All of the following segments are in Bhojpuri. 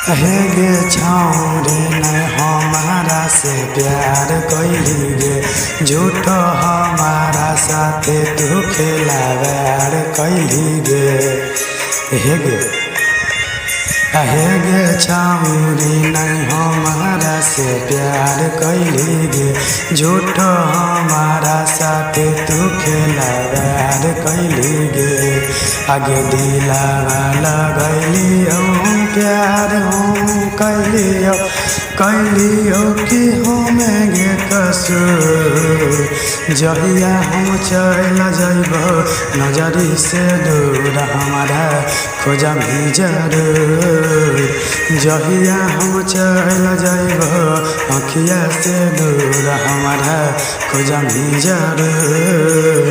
हे गे छौरी नहीं हमारा से प्यार कैली गे झूठो हमारा साथे तू खिलावाड़ कैली गे। हे गे छौरी नहीं हमारा से प्यार कैली गे झूठो हमारा साथे तू खिलावाड़ कैली गे। आगे दिलावा लगैलियो प्यार कैलियो कि हमें गे कसूर जहिया हम चल जइब नजरी से दूर हमारा खोजम ही जरूर। जहिया हम चल जइब अखिया से दूर हमारा खोजम ही जरूर।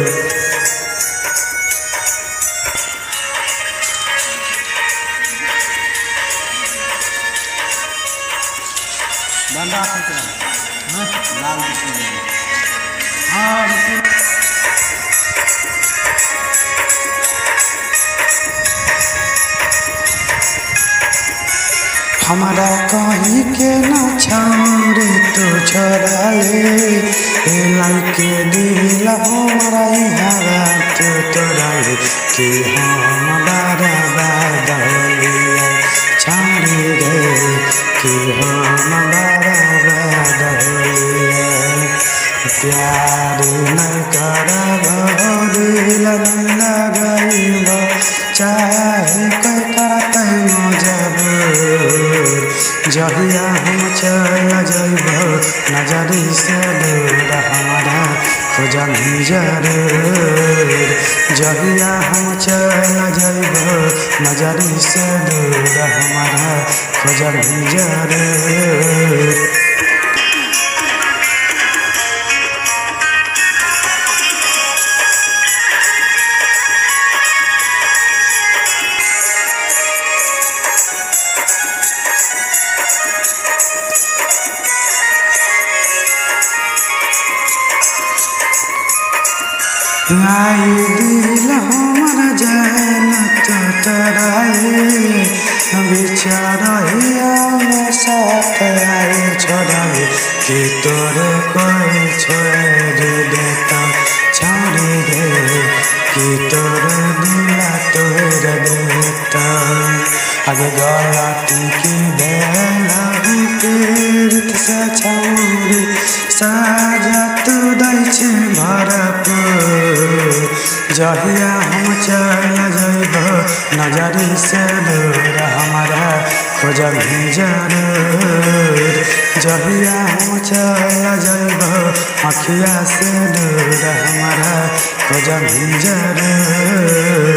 हमारा कहीं के न छौरी तू छोड़ाए लाइके दिल हमारा हवा तू तोड़ाए कि हम बर्बाद होलिए छौरी गे कि हम बर्बाद होलिए। प्यार नहीं करब दिल नहीं लगैब चाहे कोई करतै मजबूर। जहिया हम चल जइब नजरी से दूर हमारा खोजम ही जरूर। जहिया हम चल जइब नजरी से दूर हमारा खोजम ही जरूर। आई दिल हमारा जानत तराए बिचारिया में साथ आए छोड़ाए कि तोरे कोई छोड़ देता छाड़ी गे कि तोरे दिला तोड़ देता। आगे गलती की बेला तीर्थ से छौरी साजा तू दै छे भरपूर। जहिया हम चल जइब नजरी से दूर हमारा खोजम ही जरूर। जहिया हम चल जइब अखिया से दूर हमारा खोजम ही जरूर।